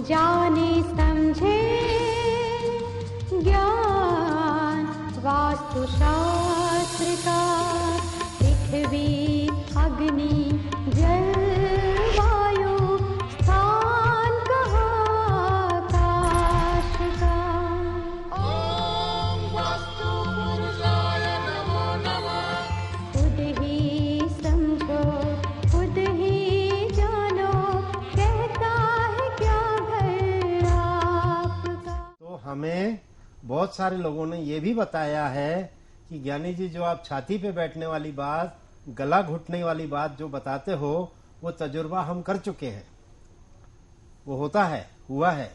जाने समझे ज्ञान वास्तुशास्त्र का, पृथ्वी अग्नि जल वायु स्थान कहाँ आकाश का। ओम वास्तु पुरुषाय नमो नमः। खुद ही समझो खुद ही जानो, कहता है क्या घर आपका। तो हमें बहुत सारे लोगों ने ये भी बताया है कि ज्ञानी जी जो आप छाती पे बैठने वाली बात, गला घुटने वाली बात जो बताते हो, वो तजुर्बा हम कर चुके हैं, वो होता है, हुआ है।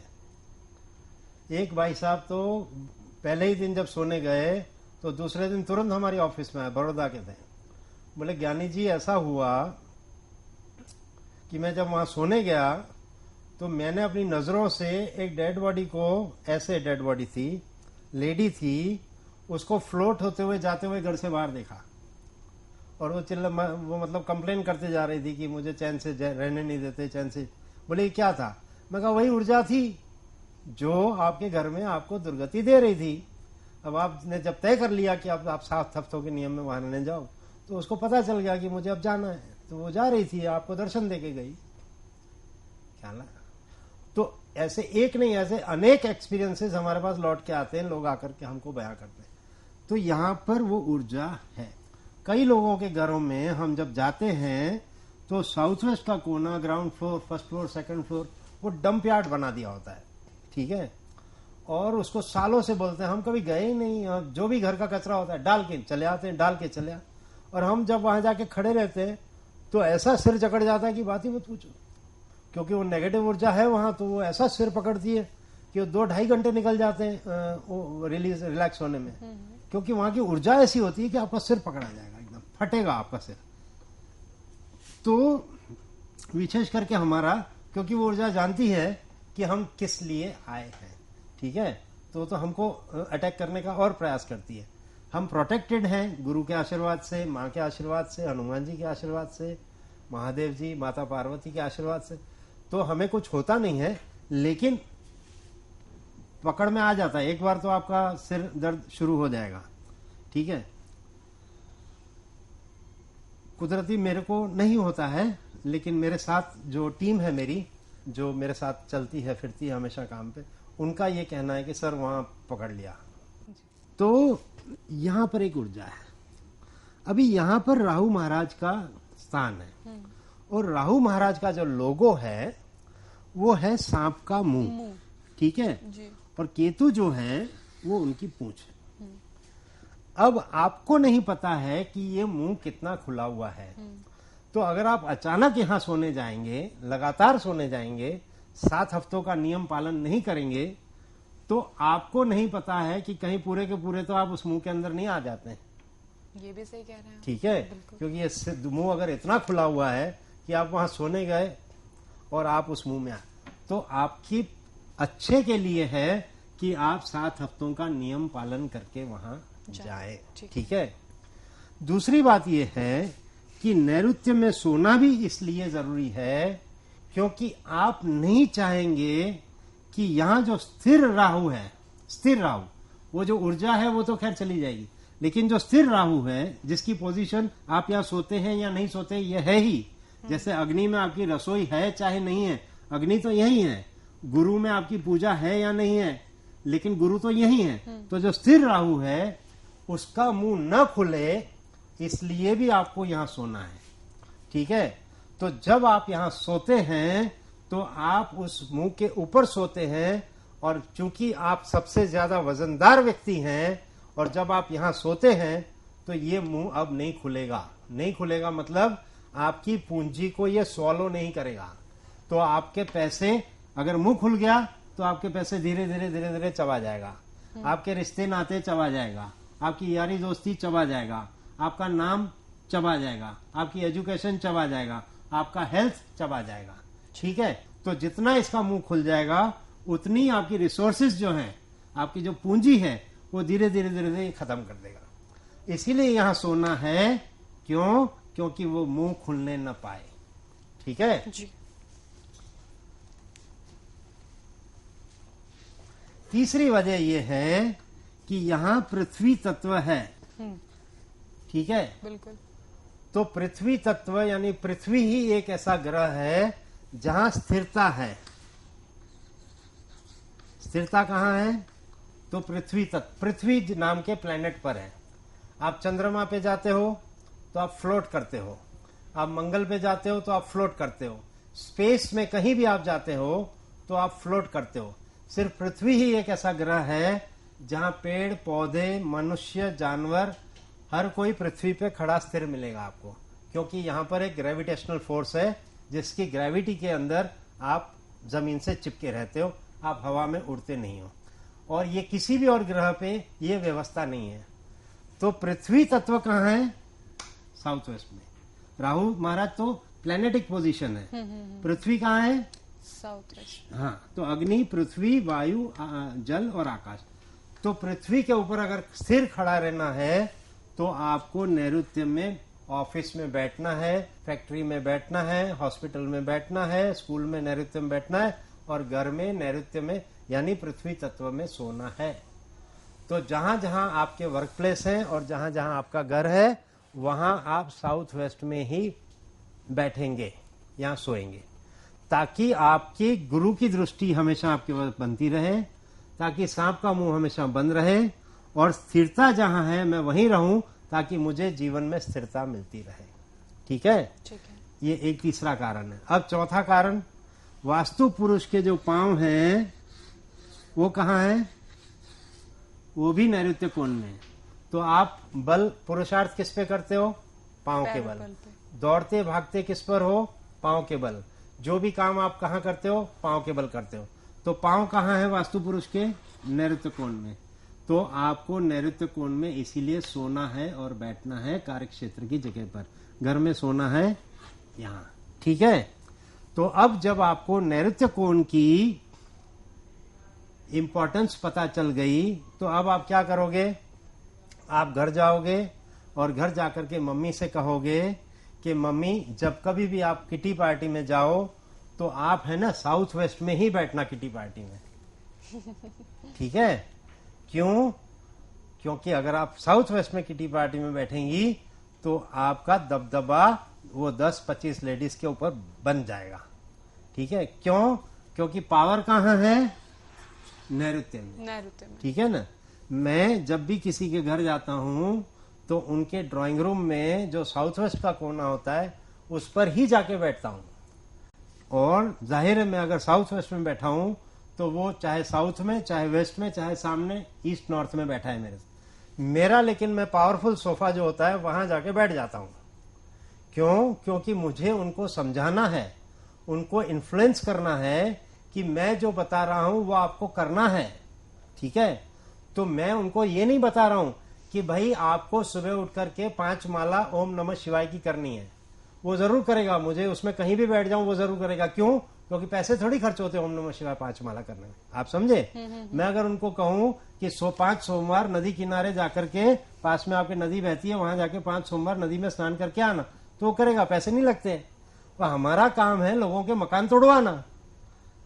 एक भाई साहब तो पहले ही दिन जब सोने गए तो दूसरे दिन तुरंत हमारी ऑफिस में आए, बड़ौदा के थे। बोले ज्ञानी जी ऐसा हुआ कि मैं जब वहां सोने गया तो मैंने अपनी नजरों से एक डेड बॉडी को, ऐसे डेड बॉडी थी, लेडी थी, उसको फ्लोट होते हुए जाते हुए घर से बाहर देखा। और वो मतलब कंप्लेन करते जा रही थी कि मुझे चैन से रहने नहीं देते, चैन से। बोले क्या था? मैं कहा वही ऊर्जा थी जो आपके घर में आपको दुर्गति दे रही थी। अब आपने जब तय कर लिया कि अब आप 7 हफ्तों के नियम में वहां रहने जाओ, तो उसको पता चल गया कि मुझे अब जाना है, तो वो जा रही थी, आपको दर्शन दे के गई। क्या ना? तो ऐसे एक नहीं, ऐसे अनेक एक्सपीरियंसेस हमारे पास लौट के आते हैं, लोग आकर के हमको बयां करते हैं। तो यहाँ पर वो ऊर्जा है। कई लोगों के घरों में हम जब जाते हैं तो साउथ वेस्ट का कोना, ground floor, first floor, second floor, वो डंप यार्ड बना दिया होता है, ठीक है। और उसको सालों से बोलते हैं, हम कभी गए ही नहीं, और जो भी घर का कचरा होता है डाल के चले आते हैं, डाल के चले आते। और हम जब वहां जाके खड़े रहते हैं तो ऐसा सिर जकड़ जाता है कि बात ही मत पूछो, क्योंकि वो नेगेटिव ऊर्जा है वहां, तो वो ऐसा सिर पकड़ती है कि वो 2-2.5 घंटे निकल जाते हैं रिलैक्स होने में, क्योंकि वहां की ऊर्जा ऐसी होती है कि आपका सिर पकड़ा जाएगा, एकदम फटेगा आपका सिर। तो विशेष करके हमारा, क्योंकि वो ऊर्जा जानती है कि हम किस लिए आए हैं, ठीक है, तो हमको अटैक करने का और प्रयास करती है। हम प्रोटेक्टेड हैं गुरु के आशीर्वाद से, माँ के आशीर्वाद से, हनुमान जी के आशीर्वाद से, महादेव जी, माता पार्वती के आशीर्वाद से, तो हमें कुछ होता नहीं है। लेकिन पकड़ में आ जाता है, एक बार तो आपका सिर दर्द शुरू हो जाएगा, ठीक है। कुदरती मेरे को नहीं होता है, लेकिन मेरे साथ जो टीम है मेरी, जो मेरे साथ चलती है फिरती है हमेशा काम पे, उनका ये कहना है कि सर वहां पकड़ लिया। तो यहां पर एक ऊर्जा है। अभी यहां पर राहु महाराज का स्थान है, और राहु महाराज का जो लोगो है वो है सांप का मुंह, ठीक है जी। और केतु जो है वो उनकी पूंछ है। अब आपको नहीं पता है कि ये मुंह कितना खुला हुआ है, तो अगर आप अचानक यहां सोने जाएंगे, लगातार सोने जाएंगे, 7 हफ्तों का नियम पालन नहीं करेंगे, तो आपको नहीं पता है कि कहीं पूरे के पूरे तो आप उस मुंह के अंदर नहीं आ जाते हैं। ये भी सही कह रहे हैं, ठीक है, क्योंकि ये मुंह अगर इतना खुला हुआ है कि आप वहां सोने गए और आप उस मुंह में आए, तो आपकी अच्छे के लिए है कि आप 7 हफ्तों का नियम पालन करके वहां जाए, ठीक है। दूसरी बात यह है कि नैऋत्य में सोना भी इसलिए जरूरी है क्योंकि आप नहीं चाहेंगे कि यहां जो स्थिर राहु है, स्थिर राहु, वो जो ऊर्जा है वो तो खैर चली जाएगी, लेकिन जो स्थिर राहु है, जिसकी पोजीशन आप यहाँ सोते हैं या नहीं सोते ये है ही, जैसे अग्नि में आपकी रसोई है चाहे नहीं है, अग्नि तो यही है। गुरु में आपकी पूजा है या नहीं है, लेकिन गुरु तो यही है। तो जो स्थिर राहु है उसका मुंह न खुले, इसलिए भी आपको यहां सोना है, ठीक है। तो जब आप यहां सोते हैं तो आप उस मुंह के ऊपर सोते हैं, और चूंकि आप सबसे ज्यादा वजनदार व्यक्ति हैं, और जब आप यहां सोते हैं तो ये मुंह अब नहीं खुलेगा। नहीं खुलेगा मतलब आपकी पूंजी को ये सॉलो नहीं करेगा। तो आपके पैसे, अगर मुंह खुल गया तो आपके पैसे धीरे धीरे धीरे धीरे चबा जाएगा, आपके रिश्ते नाते चबा जाएगा, आपकी यारी दोस्ती चबा जाएगा, आपका नाम चबा जाएगा, आपकी एजुकेशन चबा जाएगा, आपका हेल्थ चबा जाएगा, ठीक है। तो जितना इसका मुंह खुल जाएगा उतनी आपकी रिसोर्सेज जो हैं, आपकी जो पूंजी है, वो धीरे धीरे धीरे धीरे खत्म कर देगा। इसीलिए यहां सोना है, क्यों? क्योंकि वो मुंह खुलने न पाए, ठीक है जी। तीसरी वजह यह है कि यहाँ पृथ्वी तत्व है। ठीक है, बिल्कुल। तो पृथ्वी तत्व यानी पृथ्वी ही एक ऐसा ग्रह है जहां स्थिरता है। स्थिरता कहाँ है? तो पृथ्वी तत्व, पृथ्वी नाम के प्लेनेट पर है। आप चंद्रमा पे जाते हो तो आप फ्लोट करते हो, आप मंगल पे जाते हो तो आप फ्लोट करते हो, स्पेस में कहीं भी आप जाते हो तो आप फ्लोट करते हो। सिर्फ पृथ्वी ही एक ऐसा ग्रह है जहां पेड़ पौधे मनुष्य जानवर हर कोई पृथ्वी पे खड़ा स्थिर मिलेगा आपको, क्योंकि यहाँ पर एक ग्रेविटेशनल फोर्स है जिसकी ग्रेविटी के अंदर आप जमीन से चिपके रहते हो, आप हवा में उड़ते नहीं हो। और ये किसी भी और ग्रह पे ये व्यवस्था नहीं है। तो पृथ्वी तत्व कहाँ है? साउथ वेस्ट में। राहु महाराज तो प्लेनेटिक पोजीशन है, पृथ्वी कहाँ है? South west. हाँ, तो अग्नि पृथ्वी वायु जल और आकाश। तो पृथ्वी के ऊपर अगर स्थिर खड़ा रहना है तो आपको नैऋत्य में ऑफिस में बैठना है, फैक्ट्री में बैठना है, हॉस्पिटल में बैठना है, स्कूल में नैऋत्य में बैठना है और घर में नैऋत्य में यानी पृथ्वी तत्व में सोना है। तो जहां जहां आपके वर्क प्लेस है और जहां जहां आपका घर है वहां आप साउथ वेस्ट में ही बैठेंगे या सोएंगे, ताकि आपकी गुरु की दृष्टि हमेशा आपके पास बनती रहे, ताकि सांप का मुंह हमेशा बंद रहे और स्थिरता जहां है मैं वहीं रहूं, ताकि मुझे जीवन में स्थिरता मिलती रहे। ठीक है, ठीक है। ये एक तीसरा कारण है। अब चौथा कारण, वास्तु पुरुष के जो पांव हैं वो कहाँ है? वो भी नैऋत्य कोण में। तो आप बल पुरुषार्थ किस पे करते हो? पांव के बल। दौड़ते भागते किस पर हो? पांव के बल। जो भी काम आप कहाँ करते हो? पांव के बल करते हो। तो पांव कहाँ है वास्तु पुरुष के? नैऋत्य कोण में। तो आपको नैऋत्य कोण में इसीलिए सोना है और बैठना है कार्य क्षेत्र की जगह पर। घर में सोना है यहाँ। ठीक है, तो अब जब आपको नैऋत्य कोण की इंपॉर्टेंस पता चल गई तो अब आप क्या करोगे? आप घर जाओगे और घर जाकर के मम्मी से कहोगे कि मम्मी जब कभी भी आप किटी पार्टी में जाओ तो आप है ना साउथ वेस्ट में ही बैठना किटी पार्टी में। ठीक है, क्यों? क्योंकि अगर आप साउथ वेस्ट में किटी पार्टी में बैठेंगी तो आपका दबदबा वो 10-25 लेडीज के ऊपर बन जाएगा। ठीक है, क्यों? क्योंकि पावर कहाँ है? नैऋत्य में। नैऋत्य में। ठीक है ना। मैं जब भी किसी के घर जाता हूं तो उनके ड्राइंग रूम में जो साउथ वेस्ट का कोना होता है उस पर ही जाके बैठता हूं। और जाहिर है मैं अगर साउथ वेस्ट में बैठा हूं तो वो चाहे साउथ में चाहे वेस्ट में चाहे सामने ईस्ट नॉर्थ में बैठा है मेरा, लेकिन मैं पावरफुल सोफा जो होता है वहां जाके बैठ जाता हूं। क्यों? क्योंकि मुझे उनको समझाना है, उनको इन्फ्लुएंस करना है कि मैं जो बता रहा हूं वो आपको करना है। ठीक है, तो मैं उनको ये नहीं बता रहा हूं कि भाई आपको सुबह उठ करके 5 माला ओम नमः शिवाय की करनी है। वो जरूर करेगा, मुझे उसमें कहीं भी बैठ जाऊं वो जरूर करेगा। क्यों? क्योंकि पैसे थोड़ी खर्च होते ओम नमः शिवाय 5 माला करने में। आप समझे? मैं अगर उनको कहूं कि 5 सोमवार नदी किनारे जाकर के, पास में आपके नदी बहती है वहां जाके 5 सोमवार नदी में स्नान करके आना, तो वो करेगा, पैसे नहीं लगते। तो हमारा काम है लोगों के मकान तोड़वाना।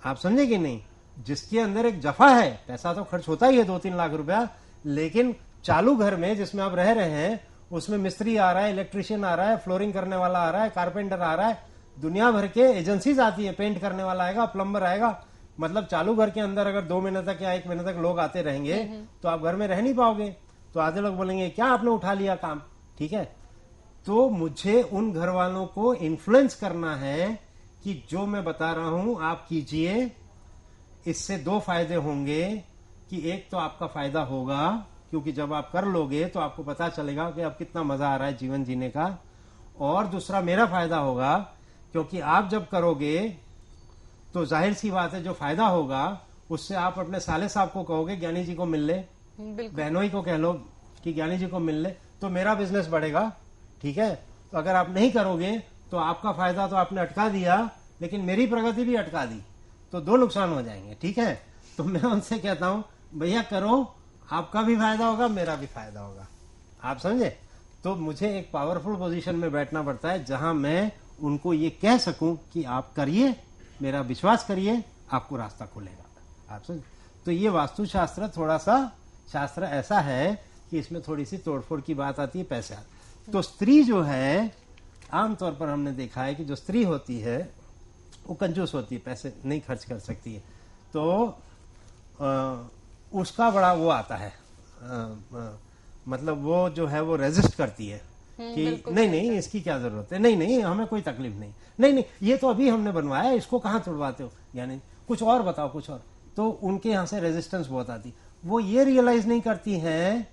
आप समझे कि नहीं? जिसके अंदर एक जफा है, पैसा तो खर्च होता ही है 2-3 लाख रुपया, लेकिन चालू घर में जिसमें आप रह रहे हैं उसमें मिस्त्री आ रहा है, इलेक्ट्रिशियन आ रहा है, फ्लोरिंग करने वाला आ रहा है, कारपेंटर आ रहा है, दुनिया भर के एजेंसीज आती है, पेंट करने वाला आएगा, प्लम्बर आएगा। मतलब चालू घर के अंदर अगर 2 महीने तक या 1 महीने तक लोग आते रहेंगे तो आप घर में रह नहीं पाओगे। तो आधे लोग बोलेंगे क्या आपने उठा लिया काम। ठीक है, तो मुझे उन घर वालों को इन्फ्लुएंस करना है कि जो मैं बता रहा हूं आप कीजिए। इससे 2 फायदे होंगे कि एक तो आपका फायदा होगा, क्योंकि जब आप कर लोगे तो आपको पता चलेगा कि अब कितना मजा आ रहा है जीवन जीने का। और दूसरा मेरा फायदा होगा, क्योंकि आप जब करोगे तो जाहिर सी बात है जो फायदा होगा उससे आप अपने साले साहब को कहोगे ज्ञानी जी को मिल ले, बहनों ही को कह लो कि ज्ञानी जी को मिल ले, तो मेरा बिजनेस बढ़ेगा। ठीक है, तो अगर आप नहीं करोगे तो आपका फायदा तो आपने अटका दिया, लेकिन मेरी प्रगति भी अटका दी, तो 2 नुकसान हो जाएंगे। ठीक है, तो मैं उनसे कहता हूं भैया करो, आपका भी फायदा होगा मेरा भी फायदा होगा। आप समझे? तो मुझे एक पावरफुल पोजीशन में बैठना पड़ता है जहां मैं उनको ये कह सकूं कि आप करिए, मेरा विश्वास करिए, आपको रास्ता खुलेगा। आप समझे? तो ये वास्तुशास्त्र थोड़ा सा शास्त्र ऐसा है कि इसमें थोड़ी सी तोड़फोड़ की बात आती है, पैसा। तो स्त्री जो है, आमतौर पर हमने देखा है कि जो स्त्री होती है वो कंजूस होती है, पैसे नहीं खर्च कर सकती है, तो उसका बड़ा वो आता है, मतलब वो जो है वो रेजिस्ट करती है कि नहीं इसकी क्या जरूरत है, नहीं हमें कोई तकलीफ नहीं, ये तो अभी हमने बनवाया है, इसको कहाँ तोड़वाते हो, यानी कुछ और बताओ, कुछ और। तो उनके यहाँ से रेजिस्टेंस बहुत आती। वो ये रियलाइज नहीं करती हैं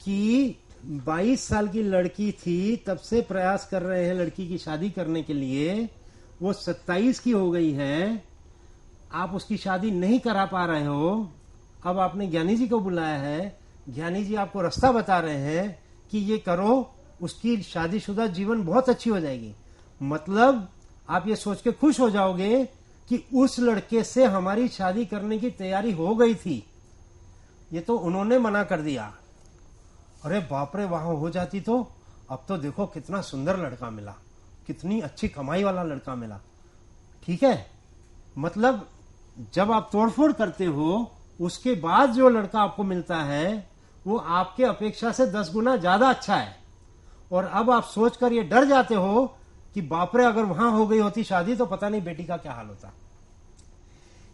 कि 22 साल की लड़की थी, तब से प्रयास कर रहे हैं लड़की की शादी करने के लिए, वो 27 की हो गई है, आप उसकी शादी नहीं करा पा रहे हो। अब आपने ज्ञानी जी को बुलाया है, ज्ञानी जी आपको रास्ता बता रहे हैं कि ये करो, उसकी शादीशुदा जीवन बहुत अच्छी हो जाएगी। मतलब आप ये सोच के खुश हो जाओगे कि उस लड़के से हमारी शादी करने की तैयारी हो गई थी, ये तो उन्होंने मना कर दिया। अरे बाप रे, वहां हो जाती तो अब तो देखो कितना सुंदर लड़का मिला, कितनी अच्छी कमाई वाला लड़का मिला। ठीक है, मतलब जब आप तोड़फोड़ करते हो, उसके बाद जो लड़का आपको मिलता है वो आपके अपेक्षा से 10 गुना ज्यादा अच्छा है। और अब आप सोचकर ये डर जाते हो कि बाप रे, अगर वहां हो गई होती शादी तो पता नहीं बेटी का क्या हाल होता।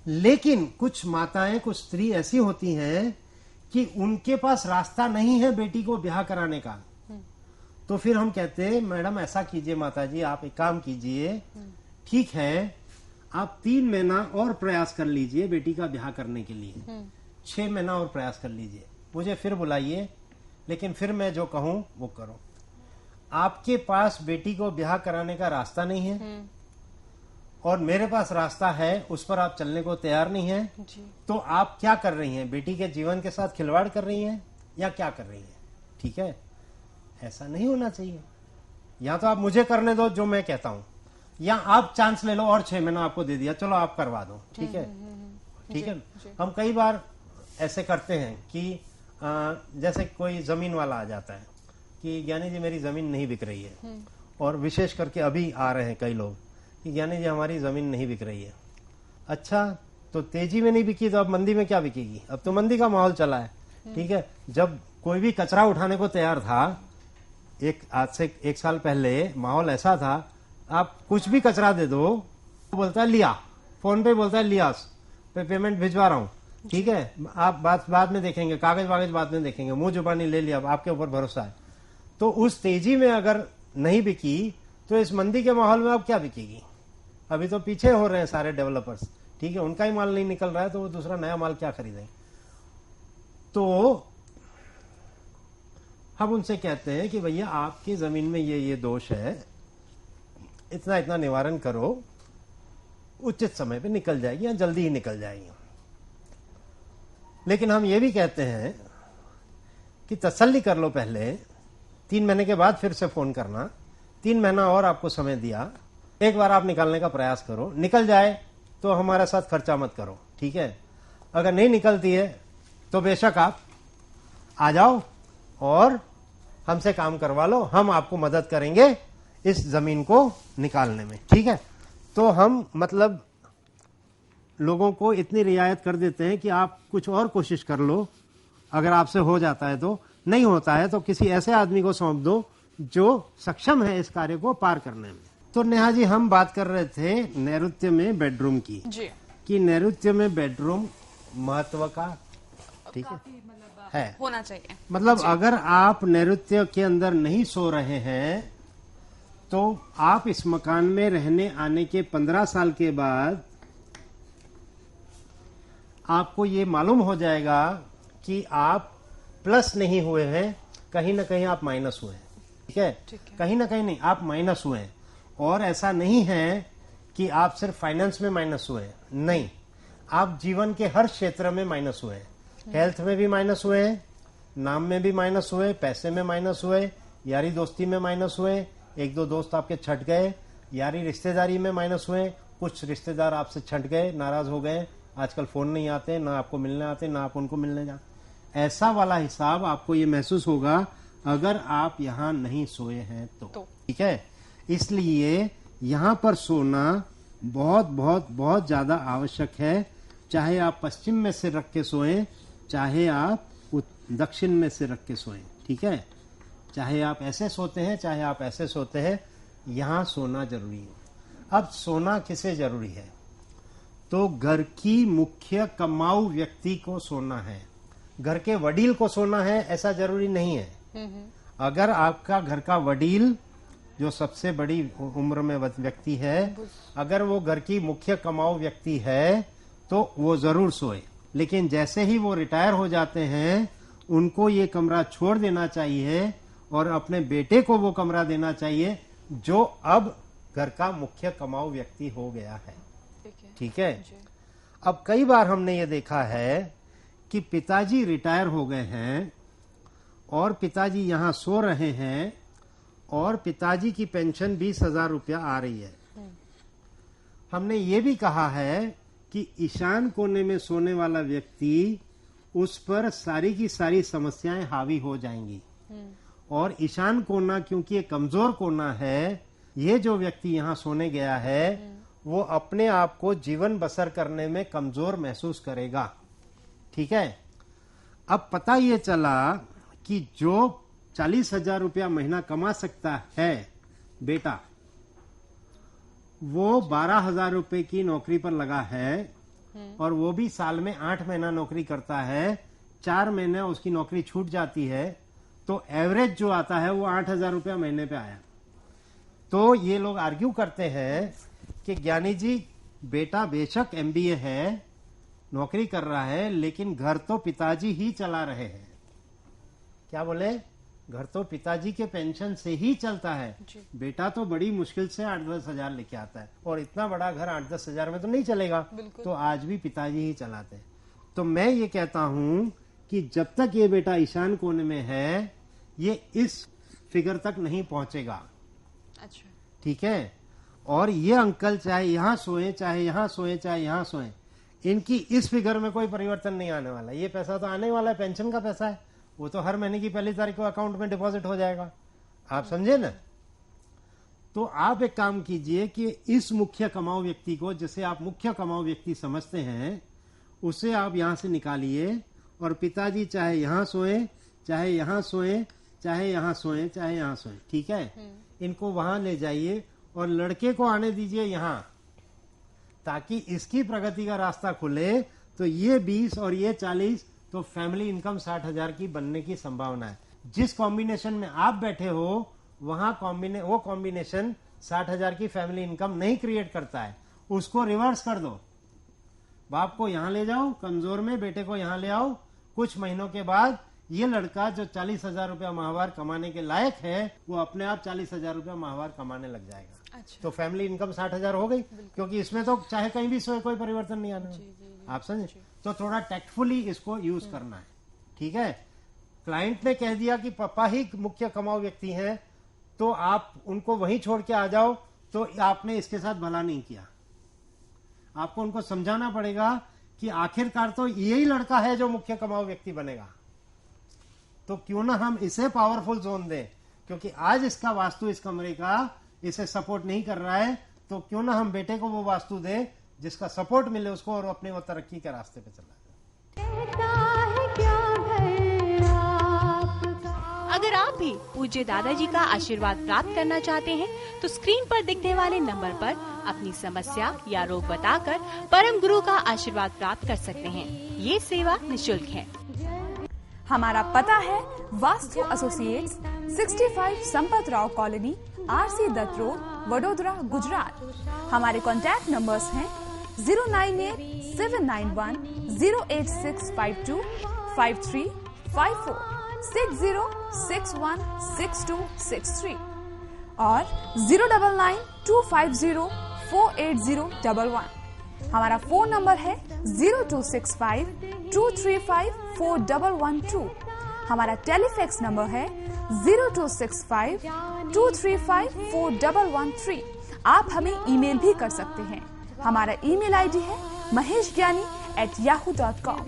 लेकिन कुछ माताएं, कुछ स्त्री ऐसी होती हैं कि उनके पास रास्ता नहीं है बेटी को ब्याह कराने का। तो फिर हम कहते हैं, मैडम ऐसा कीजिए माता जी, आप एक काम कीजिए, ठीक है, आप 3 महीना और प्रयास कर लीजिए बेटी का ब्याह करने के लिए, 6 महीना और प्रयास कर लीजिए, मुझे फिर बुलाइए, लेकिन फिर मैं जो कहूं वो करो। आपके पास बेटी को ब्याह कराने का रास्ता नहीं है और मेरे पास रास्ता है, उस पर आप चलने को तैयार नहीं है, तो आप क्या कर रही हैं? बेटी के जीवन के साथ खिलवाड़ कर रही हैं या क्या कर रही हैं? ठीक है, ऐसा नहीं होना चाहिए। या तो आप मुझे करने दो जो मैं कहता हूं, या आप चांस ले लो और 6 महीना आपको दे दिया, चलो आप करवा दो, ठीक है, ठीक है। हम कई बार ऐसे करते हैं कि जैसे कोई जमीन वाला आ जाता है कि ज्ञानी जी मेरी जमीन नहीं बिक रही है, और विशेष करके अभी आ रहे हैं कई लोग कि ज्ञानी जी हमारी जमीन नहीं बिक रही है। अच्छा, तो तेजी में नहीं बिकी तो अब मंदी में क्या बिकेगी? अब तो मंदी का माहौल चला है, ठीक है। जब कोई भी कचरा उठाने को तैयार था, आज से 1 साल पहले माहौल ऐसा था, आप कुछ भी कचरा दे दो, तो बोलता है लिया, फोन पे बोलता है लिया, पे पेमेंट भिजवा रहा हूँ, ठीक है, आप बाद में देखेंगे, कागज वागज बाद में देखेंगे, मुंह जुबानी ले लिया, आपके ऊपर भरोसा है। तो उस तेजी में अगर नहीं बिकी तो इस मंदी के माहौल में अब क्या बिकेगी? अभी तो पीछे हो रहे हैं सारे डेवलपर्स, ठीक है, उनका ही माल नहीं निकल रहा है तो वो दूसरा नया माल क्या खरीदें। तो हम उनसे कहते हैं कि भैया आपकी जमीन में ये दोष है, इतना इतना निवारण करो, उचित समय पे निकल जाएगी या जल्दी ही निकल जाएगी। लेकिन हम ये भी कहते हैं कि तसल्ली कर लो, पहले 3 महीने के बाद फिर से फोन करना, 3 महीना और आपको समय दिया, एक बार आप निकालने का प्रयास करो, निकल जाए तो हमारे साथ खर्चा मत करो, ठीक है। अगर नहीं निकलती है तो बेशक आप आ जाओ और हमसे काम करवा लो, हम आपको मदद करेंगे इस जमीन को निकालने में, ठीक है। तो हम मतलब लोगों को इतनी रियायत कर देते हैं कि आप कुछ और कोशिश कर लो, अगर आपसे हो जाता है तो, नहीं होता है तो किसी ऐसे आदमी को सौंप दो जो सक्षम है इस कार्य को पार करने में। तो नेहा जी, हम बात कर रहे थे नैऋत्य में बेडरूम की जी, कि नैऋत्य में बेडरूम महत्व का, ठीक है, होना चाहिए। मतलब अगर आप नैऋत्य के अंदर नहीं सो रहे हैं तो आप इस मकान में रहने आने के 15 साल के बाद आपको ये मालूम हो जाएगा कि आप प्लस नहीं हुए हैं, कहीं ना कहीं आप माइनस हुए हैं, ठीक है, कहीं ना कहीं नहीं, आप माइनस हुए हैं। और ऐसा नहीं है कि आप सिर्फ फाइनेंस में माइनस हुए हैं, नहीं, आप जीवन के हर क्षेत्र में माइनस हुए हैं, हेल्थ में भी माइनस हुए हैं, नाम में भी माइनस हुए, पैसे में माइनस हुए, यारी दोस्ती में माइनस हुए, 1-2 दोस्त आपके छट गए, यारी रिश्तेदारी में माइनस हुए, कुछ रिश्तेदार आपसे छट गए, नाराज हो गए, आजकल फोन नहीं आते, ना आपको मिलने आते, ना आप उनको मिलने जाते। ऐसा वाला हिसाब आपको ये महसूस होगा अगर आप यहाँ नहीं सोए हैं तो, ठीक है। इसलिए यहाँ पर सोना बहुत बहुत बहुत ज्यादा आवश्यक है। चाहे आप पश्चिम में सिर रख के सोएं, चाहे आप दक्षिण में सिर रख के सोएं, ठीक है। चाहे आप ऐसे सोते हैं, चाहे आप ऐसे सोते हैं, यहां सोना जरूरी है। अब सोना किसे जरूरी है? तो घर की मुख्य कमाऊ व्यक्ति को सोना है। घर के वडील को सोना है ऐसा जरूरी नहीं है। अगर आपका घर का वडील जो सबसे बड़ी उम्र में व्यक्ति है, अगर वो घर की मुख्य कमाऊ व्यक्ति है तो वो जरूर सोए। लेकिन जैसे ही वो रिटायर हो जाते हैं, उनको ये कमरा छोड़ देना चाहिए और अपने बेटे को वो कमरा देना चाहिए जो अब घर का मुख्य कमाऊ व्यक्ति हो गया है। ठीक है। अब कई बार हमने ये देखा है कि पिताजी रिटायर हो गए हैं और पिताजी यहां सो रहे हैं और पिताजी की पेंशन 20,000 रुपया आ रही है। हमने ये भी कहा है कि ईशान कोने में सोने वाला व्यक्ति, उस पर सारी की सारी समस्याएं हावी हो जाएंगी। और ईशान कोना क्योंकि एक कमजोर कोना है, ये जो व्यक्ति यहाँ सोने गया है वो अपने आप को जीवन बसर करने में कमजोर महसूस करेगा। ठीक है। अब पता ये चला कि जो 40,000 रुपया महीना कमा सकता है बेटा, वो 12,000 रुपए की नौकरी पर लगा है और वो भी साल में 8 महीना नौकरी करता है। 4 महीने उसकी नौकरी छूट जाती है तो एवरेज जो आता है वो 8,000 रुपया महीने पे आया। तो ये लोग आर्ग्यू करते हैं कि ज्ञानी जी, बेटा बेशक MBA है, नौकरी कर रहा है, लेकिन घर तो पिताजी ही चला रहे हैं। क्या बोले? घर तो पिताजी के पेंशन से ही चलता है। बेटा तो बड़ी मुश्किल से 8-10 हजार लेके आता है और इतना बड़ा घर 8-10 हजार में तो नहीं चलेगा। तो आज भी पिताजी ही चलाते हैं। तो मैं ये कहता हूं कि जब तक ये बेटा ईशान कोने में है, ये इस फिगर तक नहीं पहुंचेगा। अच्छा, ठीक है। और ये अंकल चाहे यहां सोए, चाहे यहां सोए, चाहे यहां सोए, इनकी इस फिगर में कोई परिवर्तन नहीं आने वाला। ये पैसा तो आने वाला है, पेंशन का पैसा है, वो तो हर महीने की 1 तारीख को अकाउंट में डिपॉजिट हो जाएगा। आप समझे ना? तो आप एक काम कीजिए कि इस मुख्य कमाऊ व्यक्ति को, जिसे आप मुख्य कमाऊ व्यक्ति समझते हैं, उसे आप यहां से निकालिए और पिताजी चाहे यहां सोए, चाहे यहां सोए, चाहे यहां सोए, चाहे यहां सोए। ठीक है। इनको वहां ले जाइए और लड़के को आने दीजिए यहां, ताकि इसकी प्रगति का रास्ता खुले। तो ये 20 और ये 40, तो फैमिली इनकम 60,000 की बनने की संभावना है। जिस कॉम्बिनेशन में आप बैठे हो वहां वो कॉम्बिनेशन 60,000 की फैमिली इनकम नहीं क्रिएट करता है। उसको रिवर्स कर दो। बाप को यहां ले जाओ कमजोर में, बेटे को यहां ले आओ। कुछ महीनों के बाद ये लड़का जो 40,000 रुपया माहवार कमाने के लायक है, वो अपने आप 40,000 रुपया माहवार कमाने लग जाएगा। अच्छा। तो फैमिली इनकम 60,000 हो गई, क्योंकि इसमें तो चाहे कहीं भी सोए कोई परिवर्तन नहीं आना। आप समझे? तो थोड़ा टैक्टफुली इसको यूज करना है। ठीक है। क्लाइंट ने कह दिया कि पापा ही मुख्य कमाऊ व्यक्ति हैं, तो आप उनको वहीं छोड़ के आ जाओ, तो आपने इसके साथ भला नहीं किया। आपको उनको समझाना पड़ेगा कि आखिरकार तो यही लड़का है जो मुख्य कमाऊ व्यक्ति बनेगा। तो क्यों ना हम इसे पावरफुल जोन दें, क्योंकि आज इसका वास्तु इस कमरे का इसे सपोर्ट नहीं कर रहा है। तो क्यों ना हम बेटे को वो वास्तु दें जिसका सपोर्ट मिले उसको, और अपने वो तरक्की के रास्ते पे चला जाए। अगर आप भी पूज्य दादाजी का आशीर्वाद प्राप्त करना चाहते हैं तो स्क्रीन पर दिखने वाले नंबर पर अपनी समस्या या रोग बताकर परम गुरु का आशीर्वाद प्राप्त कर सकते हैं। ये सेवा निःशुल्क है। हमारा पता है Vastu associates, 65 Sampat Rao colony, RC Dutt road, Vadodara, Gujarat. हमारे कॉन्टैक्ट नंबर्स हैं 098-791-08652, 5354, 60616263 और 099-250-48011। हमारा फोन नंबर है 0265-235-4112। हमारा टेलीफैक्स नंबर है 0265-235-4113। आप हमें ईमेल भी कर सकते हैं। हमारा ईमेल आईडी है maheshgyani@yahoo.com।